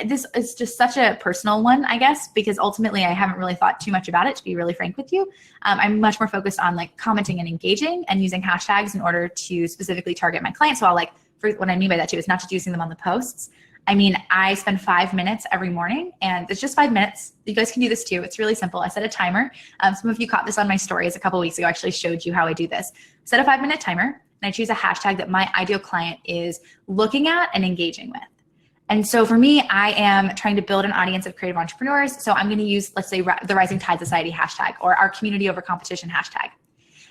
Speaker 1: this is just such a personal one, I guess, because ultimately I haven't really thought too much about it, to be really frank with you. I'm much more focused on like commenting and engaging and using hashtags in order to specifically target my clients. So I'll like, what I mean by that too is not just using them on the posts. I mean, I spend 5 minutes every morning, and it's just 5 minutes. You guys can do this too. It's really simple. I set a timer. Some of you caught this on my stories a couple weeks ago. I actually showed you how I do this. Set a 5-minute timer, and I choose a hashtag that my ideal client is looking at and engaging with. And so for me, I am trying to build an audience of creative entrepreneurs. So I'm going to use, let's say, the Rising Tide Society hashtag or our community over competition hashtag.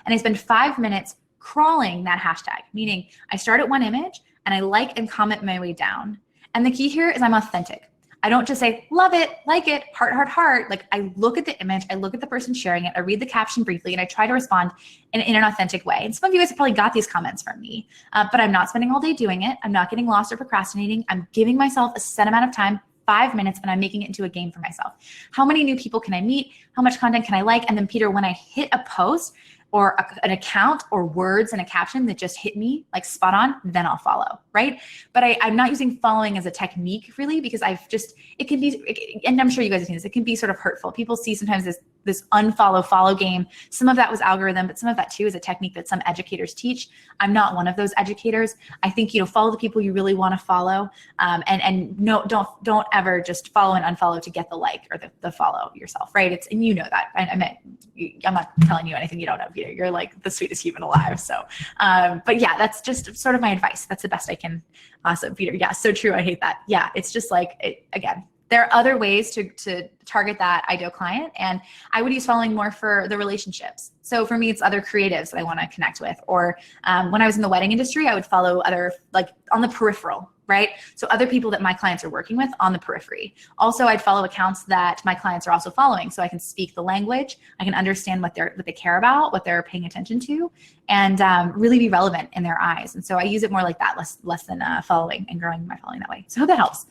Speaker 1: And I spend 5 minutes crawling that hashtag, meaning I start at one image and I like and comment my way down. And the key here is I'm authentic. I don't just say, love it, like it, heart. Like I look at the image, I look at the person sharing it, I read the caption briefly, and I try to respond in an authentic way. And some of you guys have probably got these comments from me, but I'm not spending all day doing it. I'm not getting lost or procrastinating. I'm giving myself a set amount of time, 5 minutes, and I'm making it into a game for myself. How many new people can I meet? How much content can I like? And then Peter, when I hit a post, or an account or words in a caption that just hit me like spot on, then I'll follow, right? But I'm not using following as a technique really, because it can be, and I'm sure you guys have seen this, it can be sort of hurtful. People see sometimes this unfollow follow game. Some of that was algorithm, but some of that too is a technique that some educators teach. I'm not one of those educators. I think, follow the people you really want to follow, and no, don't ever just follow and unfollow to get the like or the follow yourself, right? And you know that. I'm not telling you anything you don't know, Peter. You're like the sweetest human alive. So, but yeah, that's just sort of my advice. That's the best I can. Awesome, Peter. Yeah, so true. I hate that. Yeah, it's just like, again, there are other ways to target that ideal client. And I would use following more for the relationships. So for me, it's other creatives that I want to connect with. Or when I was in the wedding industry, I would follow other, like on the peripheral, right? So other people that my clients are working with on the periphery. Also, I'd follow accounts that my clients are also following, so I can speak the language, I can understand what they care about, what they're paying attention to, and really be relevant in their eyes. And so I use it more like that, less than following and growing my following that way. So I hope that helps.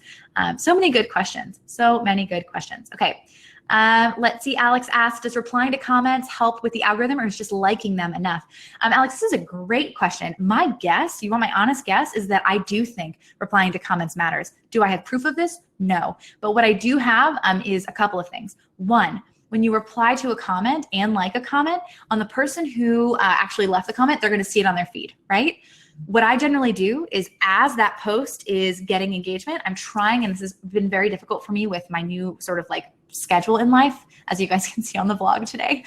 Speaker 1: So many good questions. Okay. Let's see, Alex asked, does replying to comments help with the algorithm, or is just liking them enough? Alex, this is a great question. My guess, you want my honest guess, is that I do think replying to comments matters. Do I have proof of this? No. But what I do have is a couple of things. One, when you reply to a comment and like a comment, on the person who actually left the comment, they're going to see it on their feed, right? What I generally do is, as that post is getting engagement, I'm trying, and this has been very difficult for me with my new sort of like schedule in life, as you guys can see on the vlog today,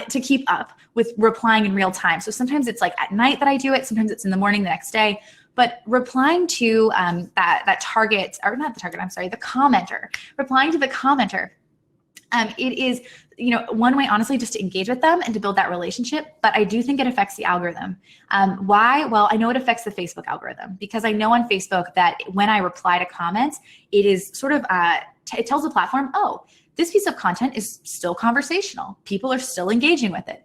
Speaker 1: to keep up with replying in real time. So sometimes it's like at night that I do it, sometimes it's in the morning the next day, but replying to that target, or not the target, I'm sorry, the commenter, replying to the commenter, it is, one way, honestly, just to engage with them and to build that relationship. But I do think it affects the algorithm. Why? Well, I know it affects the Facebook algorithm, because I know on Facebook that when I reply to comments, it is sort of, it tells the platform, oh, this piece of content is still conversational. People are still engaging with it.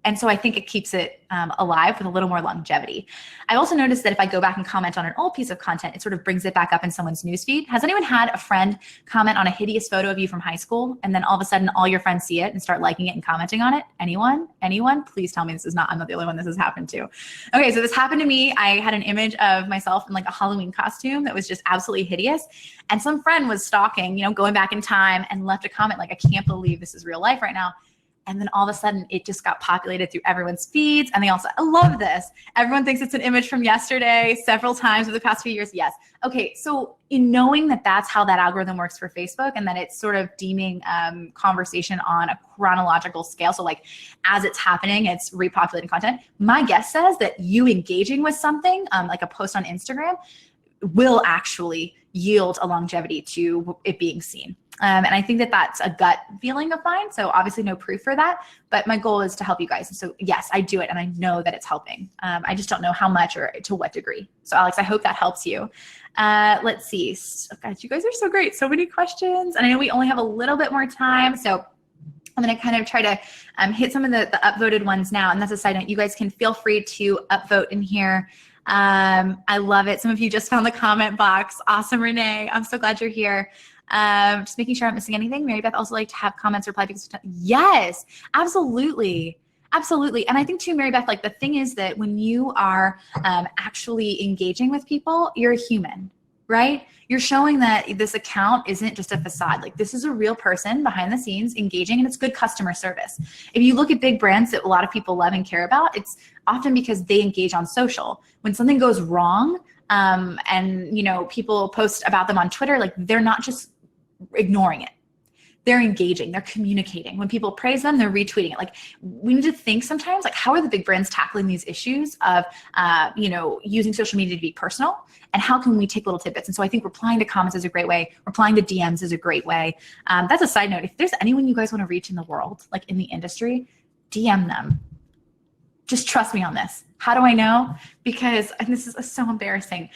Speaker 1: And so I think it keeps it alive with a little more longevity. I also noticed that if I go back and comment on an old piece of content, it sort of brings it back up in someone's newsfeed. Has anyone had a friend comment on a hideous photo of you from high school, and then all of a sudden all your friends see it and start liking it and commenting on it? Anyone? Please tell me I'm not the only one this has happened to. Okay, so this happened to me. I had an image of myself in like a Halloween costume that was just absolutely hideous. And some friend was stalking, going back in time, and left a comment like, I can't believe this is real life right now. And then all of a sudden it just got populated through everyone's feeds. And they also, I love this. Everyone thinks it's an image from yesterday several times over the past few years. Yes. Okay. So in knowing that that's how that algorithm works for Facebook, and that it's sort of deeming conversation on a chronological scale. So like as it's happening, it's repopulating content. My guess says that you engaging with something like a post on Instagram will actually yield a longevity to it being seen. And I think that that's a gut feeling of mine. So obviously no proof for that, but my goal is to help you guys. And so yes, I do it and I know that it's helping. I just don't know how much or to what degree. So Alex, I hope that helps you. Let's see. Oh, guys, you guys are so great. So many questions. And I know we only have a little bit more time. So I'm going to kind of try to hit some of the upvoted ones now. And that's a side note. You guys can feel free to upvote in here. I love it. Some of you just found the comment box. Awesome, Renee. I'm so glad you're here. Just making sure I'm not missing anything. Mary Beth also like to have comments reply because yes, absolutely. Absolutely. And I think too, Mary Beth, like the thing is that when you are actually engaging with people, you're a human, right? You're showing that this account isn't just a facade. Like this is a real person behind the scenes engaging, and it's good customer service. If you look at big brands that a lot of people love and care about, it's often because they engage on social. When something goes wrong, and you know, people post about them on Twitter, like they're not just ignoring it. They're engaging, they're communicating. When people praise them, they're retweeting it. Like we need to think sometimes, like how are the big brands tackling these issues of, you know, using social media to be personal, and how can we take little tidbits? And so I think replying to comments is a great way. Replying to DMs is a great way. That's a side note. If there's anyone you guys want to reach in the world, like in the industry, DM them. Just trust me on this. How do I know? Because, and this is so embarrassing.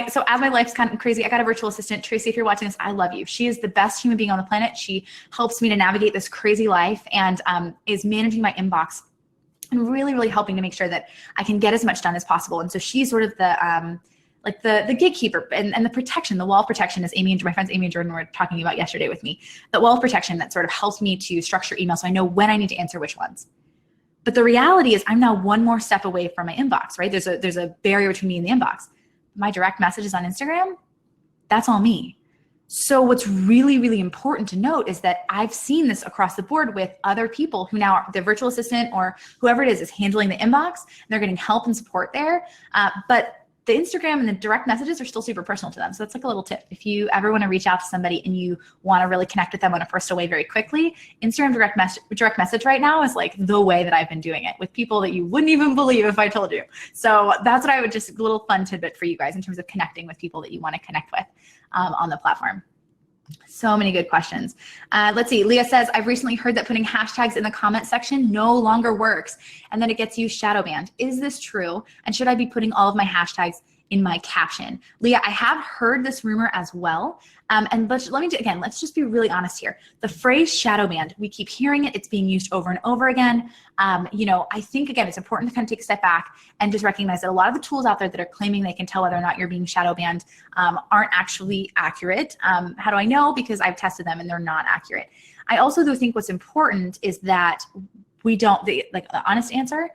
Speaker 1: So as my life's kind of crazy, I got a virtual assistant. Tracy, if you're watching this, I love you. She is the best human being on the planet. She helps me to navigate this crazy life and is managing my inbox and really, really helping to make sure that I can get as much done as possible. And so she's sort of the, like the gatekeeper and the protection, the wall of protection, as my friends Amy and Jordan were talking about yesterday with me, the wall of protection that sort of helps me to structure email so I know when I need to answer which ones. But the reality is I'm now one more step away from my inbox, right? There's a barrier between me and the inbox. My direct messages on Instagram, that's all me. So what's really, really important to note is that I've seen this across the board with other people who now are the virtual assistant or whoever it is handling the inbox. They're getting help and support there. But the Instagram and the direct messages are still super personal to them. So that's like a little tip. If you ever want to reach out to somebody and you want to really connect with them in a personal way very quickly, Instagram direct message right now is like the way that I've been doing it with people that you wouldn't even believe if I told you. So that's what I would just, a little fun tidbit for you guys in terms of connecting with people that you want to connect with on the platform. So many good questions. Let's see. Leah says, I've recently heard that putting hashtags in the comment section no longer works and that it gets you shadow banned. Is this true? And should I be putting all of my hashtags in my caption? Leah, I have heard this rumor as well. And let's just be really honest here. The phrase shadow banned, we keep hearing it. It's being used over and over again. You know, I think, again, it's important to kind of take a step back and just recognize that a lot of the tools out there that are claiming they can tell whether or not you're being shadow banned aren't actually accurate. How do I know? Because I've tested them and they're not accurate. I also do think what's important is that we don't, the honest answer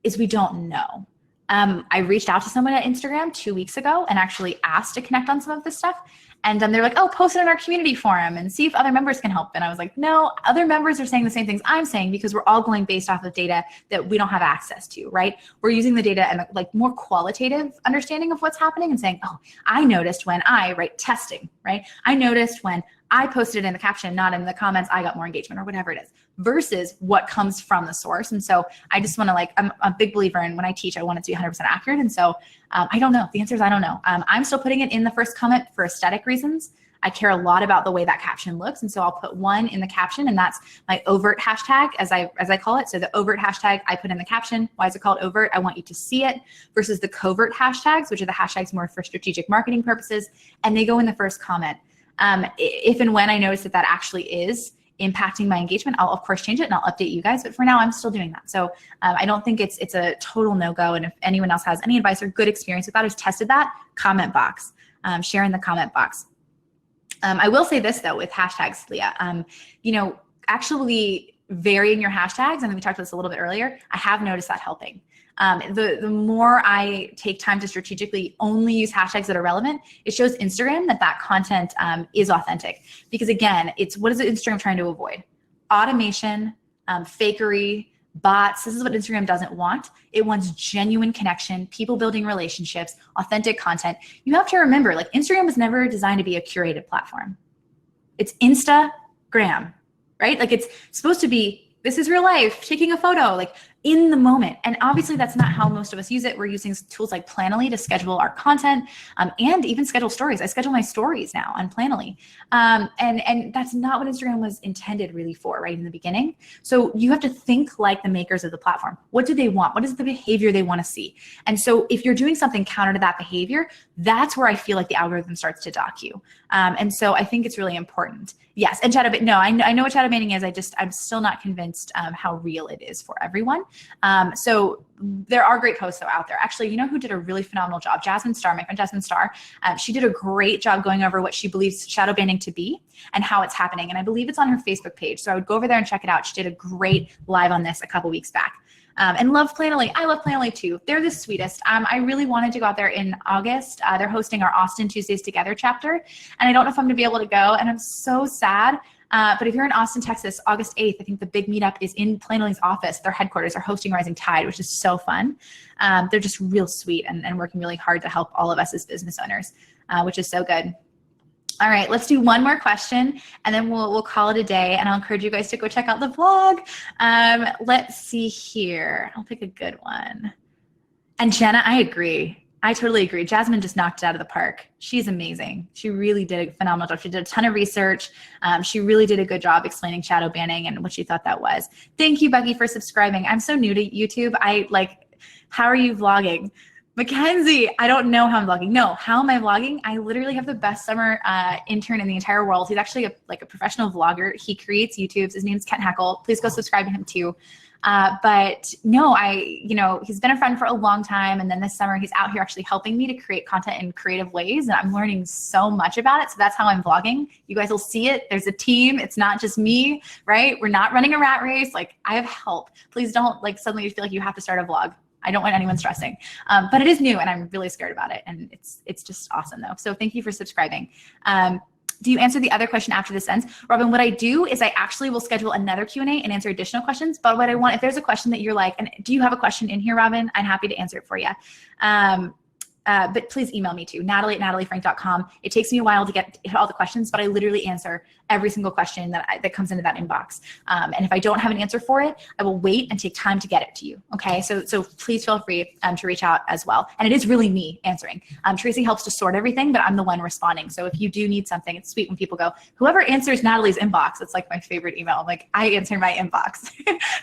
Speaker 1: is we don't know. I reached out to someone at Instagram 2 weeks ago and actually asked to connect on some of this stuff. And they're like, oh, post it in our community forum and see if other members can help. And I was like, no, other members are saying the same things I'm saying because we're all going based off of data that we don't have access to, right? We're using the data and like more qualitative understanding of what's happening and saying, oh, I noticed when testing, right? I noticed when I posted it in the caption, not in the comments, I got more engagement or whatever it is, versus what comes from the source. And so I just want to I'm a big believer in when I teach, I want it to be 100% accurate. And so I don't know. The answer is I don't know. I'm still putting it in the first comment for aesthetic reasons. I care a lot about the way that caption looks. And so I'll put one in the caption, and that's my overt hashtag as I call it. So the overt hashtag I put in the caption. Why is it called overt? I want you to see it, versus the covert hashtags, which are the hashtags more for strategic marketing purposes. And they go in the first comment. If and when I notice that actually is impacting my engagement, I'll of course change it and I'll update you guys. But for now, I'm still doing that. So I don't think it's a total no-go. And if anyone else has any advice or good experience with that, who's tested that, comment box, share in the comment box. I will say this though with hashtags, Leah, you know, actually varying your hashtags, and we talked about this a little bit earlier, I have noticed that helping. The more I take time to strategically only use hashtags that are relevant, it shows Instagram that content is authentic. Because again, what is Instagram trying to avoid? Automation, fakery, bots. This is what Instagram doesn't want. It wants genuine connection, people building relationships, authentic content. You have to remember, like, Instagram was never designed to be a curated platform. It's Instagram, right? Like, it's supposed to be, this is real life, taking a photo, like in the moment. And obviously that's not how most of us use it. We're using tools like Planoly to schedule our content, and even schedule stories. I schedule my stories now on Planoly. And that's not what Instagram was intended really for, right in the beginning. So you have to think like the makers of the platform. What do they want? What is the behavior they want to see? And so if you're doing something counter to that behavior, that's where I feel like the algorithm starts to dock you. And so I think it's really important. Yes, and shadow banning. No, I know what shadow banning is. I'm still not convinced how real it is for everyone. So there are great posts though out there. Actually, you know who did a really phenomenal job? Jasmine Star, my friend Jasmine Star. She did a great job going over what she believes shadow banning to be and how it's happening. And I believe it's on her Facebook page. So I would go over there and check it out. She did a great live on this a couple weeks back. And love Planoly. I love Planoly too. They're the sweetest. I really wanted to go out there in August. They're hosting our Austin Tuesdays Together chapter. And I don't know if I'm gonna be able to go. And I'm so sad. But if you're in Austin, Texas, August 8th, I think the big meetup is in Planoly's office. Their headquarters are hosting Rising Tide, which is so fun. They're just real sweet and working really hard to help all of us as business owners, which is so good. All right, let's do one more question and then we'll call it a day, and I'll encourage you guys to go check out the vlog. Let's see here. I'll pick a good one. And Jenna, I agree. I totally agree. Jasmine just knocked it out of the park. She's amazing. She really did a phenomenal job. She did a ton of research. She really did a good job explaining shadow banning and what she thought that was. Thank you, Becky, for subscribing. I'm so new to YouTube. How are you vlogging? Mackenzie, I don't know how I'm vlogging. No, how am I vlogging? I literally have the best summer intern in the entire world. He's actually a professional vlogger. He creates YouTubes. His name's Kent Hackle. Please go subscribe to him too. But no, he's been a friend for a long time. And then this summer he's out here actually helping me to create content in creative ways. And I'm learning so much about it. So that's how I'm vlogging. You guys will see it. There's a team. It's not just me, right? We're not running a rat race. Like, I have help. Please don't suddenly feel like you have to start a vlog. I don't want anyone stressing, but it is new and I'm really scared about it. And it's just awesome though. So thank you for subscribing. Do you answer the other question after this ends? Robin, what I do is I actually will schedule another Q&A and answer additional questions. But what I want, if there's a question that you're like, and do you have a question in here, Robin? I'm happy to answer it for you. But please email me too, Natalie@nataliefranke.com. It takes me a while to get all the questions, but I literally answer every single question that comes into that inbox. And if I don't have an answer for it, I will wait and take time to get it to you. Okay, so please feel free to reach out as well. And it is really me answering. Tracy helps to sort everything, but I'm the one responding. So if you do need something, it's sweet when people go, whoever answers Natalie's inbox, it's like my favorite email. I'm like, I answer my inbox.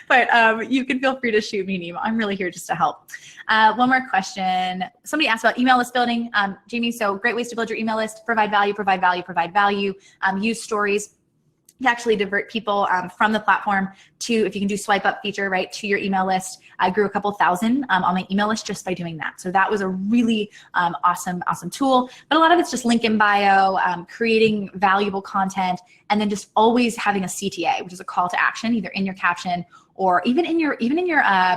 Speaker 1: But you can feel free to shoot me an email. I'm really here just to help. One more question. Somebody asked about email list building. Jamie, so great ways to build your email list: provide value, provide value, provide value. Use stories to actually divert people from the platform to, if you can do swipe up feature, right, to your email list. I grew a couple thousand on my email list just by doing that. So that was a really awesome tool. But a lot of it's just link in bio, creating valuable content, and then just always having a CTA, which is a call to action, either in your caption or even in your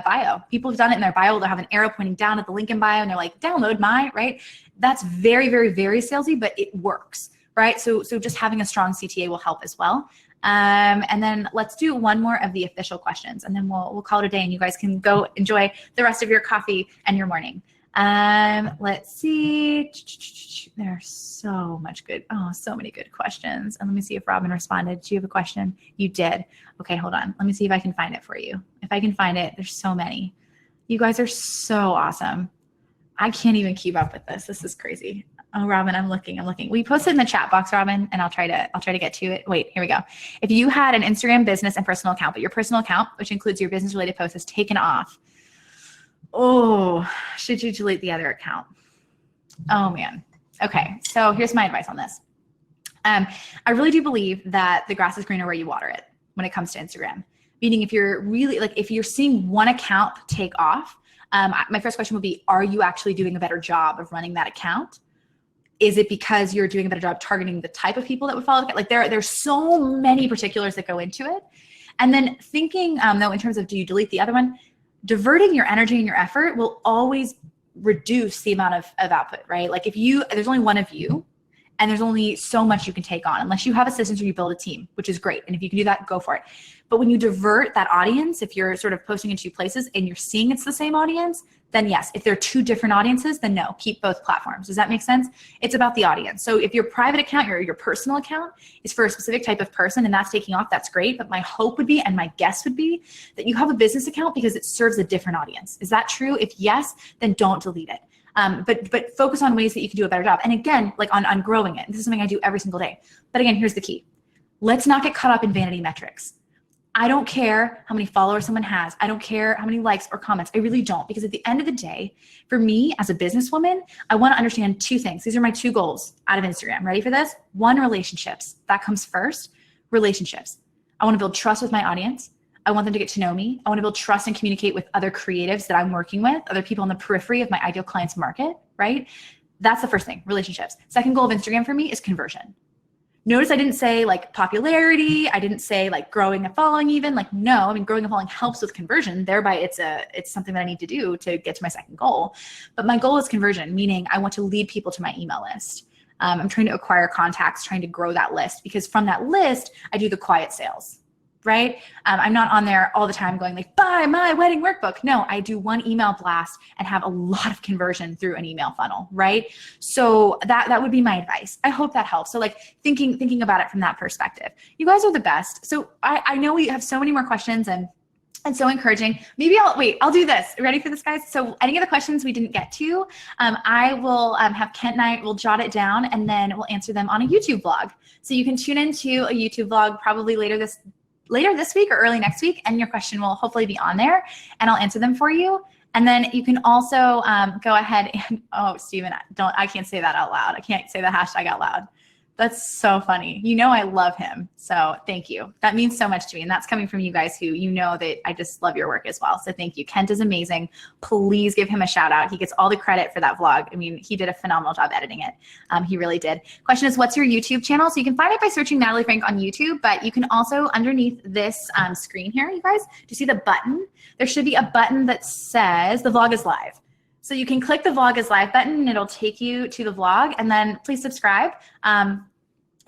Speaker 1: bio. People have done it in their bio. They'll have an arrow pointing down at the link in bio and they're like, download my, right? That's very, very, very salesy, but it works, right? So just having a strong CTA will help as well. And then let's do one more of the official questions, and then we'll call it a day, and you guys can go enjoy the rest of your coffee and your morning. Let's see. There's so many good questions. And let me see if Robin responded. Do you have a question? You did. Okay, hold on. Let me see if I can find it for you. If I can find it, there's so many. You guys are so awesome. I can't even keep up with this. This is crazy. Oh, Robin, I'm looking. We posted in the chat box, Robin, and I'll try to get to it. Wait, here we go. If you had an Instagram business and personal account, but your personal account, which includes your business related posts, is taken off, oh, should you delete the other account? Oh man. Okay, so here's my advice on this. I really do believe that the grass is greener where you water it when it comes to Instagram. Meaning, if you're really if you're seeing one account take off, my first question would be, are you actually doing a better job of running that account? Is it because you're doing a better job targeting the type of people that would follow? Like there's so many particulars that go into it. And then thinking, though, in terms of, do you delete the other one? Diverting your energy and your effort will always reduce the amount of output, right? Like if there's only one of you And there's only so much you can take on unless you have assistants or you build a team, which is great. And if you can do that, go for it. But when you divert that audience, if you're sort of posting in two places and you're seeing it's the same audience, then yes. If they're two different audiences, then no, keep both platforms. Does that make sense? It's about the audience. So if your private account or your personal account is for a specific type of person and that's taking off, that's great. But my hope would be, and my guess would be, that you have a business account because it serves a different audience. Is that true? If yes, then don't delete it. But focus on ways that you can do a better job. And again, like on growing it. This is something I do every single day. But again, here's the key. Let's not get caught up in vanity metrics. I don't care how many followers someone has. I don't care how many likes or comments. I really don't. Because at the end of the day, for me as a businesswoman, I want to understand two things. These are my two goals out of Instagram. Ready for this? One, relationships. That comes first. Relationships. I want to build trust with my audience. I want them to get to know me. I want to build trust and communicate with other creatives that I'm working with, other people on the periphery of my ideal client's market, right? That's the first thing, relationships. Second goal of Instagram for me is conversion. Notice I didn't say like popularity. I didn't say like growing a following even. Like, no, I mean, growing a following helps with conversion. Thereby it's something that I need to do to get to my second goal. But my goal is conversion, meaning I want to lead people to my email list. I'm trying to acquire contacts, trying to grow that list, because from that list, I do the quiet sales. Right? I'm not on there all the time going like, buy my wedding workbook. No, I do one email blast and have a lot of conversion through an email funnel, right? So that would be my advice. I hope that helps. So like thinking about it from that perspective. You guys are the best. So I know we have so many more questions and so encouraging. Maybe I'll do this. Ready for this, guys? So any of the questions we didn't get to, I will have Kent and I will jot it down and then we'll answer them on a YouTube vlog. So you can tune into a YouTube vlog probably later this week or early next week, and your question will hopefully be on there and I'll answer them for you. And then you can also go ahead and, oh, Steven, I can't say that out loud. I can't say the hashtag out loud. That's so funny. You know I love him. So thank you. That means so much to me. And that's coming from you guys who you know that I just love your work as well. So thank you. Kent is amazing. Please give him a shout out. He gets all the credit for that vlog. I mean, he did a phenomenal job editing it. He really did. Question is, what's your YouTube channel? So you can find it by searching Natalie Franke on YouTube, but you can also underneath this screen here, you guys, do you see the button? There should be a button that says the vlog is live. So you can click the vlog is live button and it'll take you to the vlog, and then please subscribe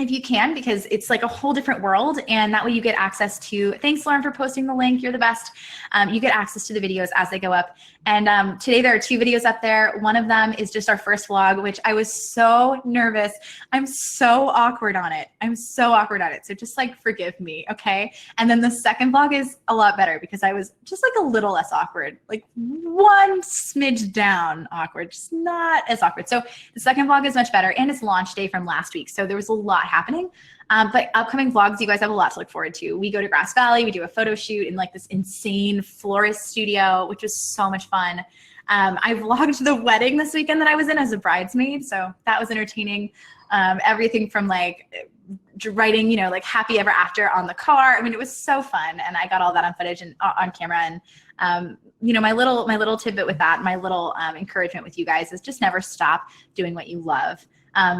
Speaker 1: if you can, because it's like a whole different world, and that way you get access to, thanks Lauren for posting the link, you're the best. You get access to the videos as they go up. And today there are 2 videos up there. One of them is just our first vlog, which I was so nervous. I'm so awkward on it. So just like forgive me, okay? And then the second vlog is a lot better because I was just like a little less awkward, like one smidge down awkward, just not as awkward. So the second vlog is much better, and it's launch day from last week. So there was a lot happening. But upcoming vlogs, you guys have a lot to look forward to. We go to Grass Valley, we do a photo shoot in like this insane florist studio, which was so much fun. I vlogged the wedding this weekend that I was in as a bridesmaid, so that was entertaining. Everything from like writing, like happy ever after on the car. I mean, it was so fun, and I got all that on footage and on camera. And my little tidbit with that, my little encouragement with you guys is just never stop doing what you love.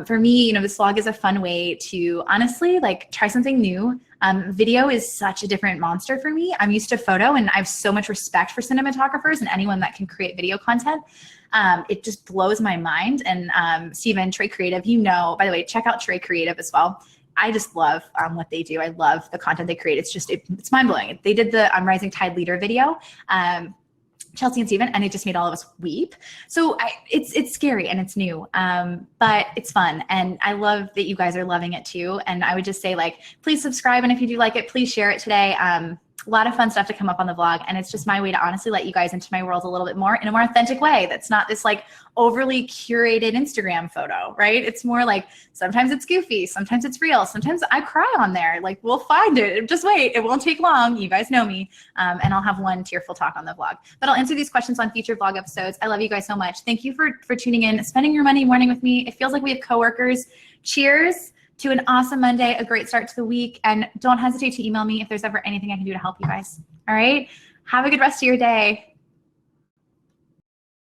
Speaker 1: For me, this vlog is a fun way to honestly like try something new. Video is such a different monster for me. I'm used to photo, and I have so much respect for cinematographers and anyone that can create video content. It just blows my mind. And Steven, Trey Creative, by the way, check out Trey Creative as well. I just love what they do. I love the content they create. It's mind blowing. They did the Rising Tide Leader video. Chelsea and Steven, and it just made all of us weep. So it's scary and it's new, but it's fun. And I love that you guys are loving it too. And I would just say please subscribe. And if you do like it, please share it today. A lot of fun stuff to come up on the vlog. And it's just my way to honestly let you guys into my world a little bit more in a more authentic way. That's not this overly curated Instagram photo, right? It's more sometimes it's goofy, sometimes it's real, sometimes I cry on there. We'll find it. Just wait, it won't take long. You guys know me. And I'll have one tearful talk on the vlog. But I'll answer these questions on future vlog episodes. I love you guys so much. Thank you for tuning in, spending your Monday morning with me. It feels like we have coworkers. Cheers to an awesome Monday, a great start to the week. And don't hesitate to email me if there's ever anything I can do to help you guys. All right? Have a good rest of your day.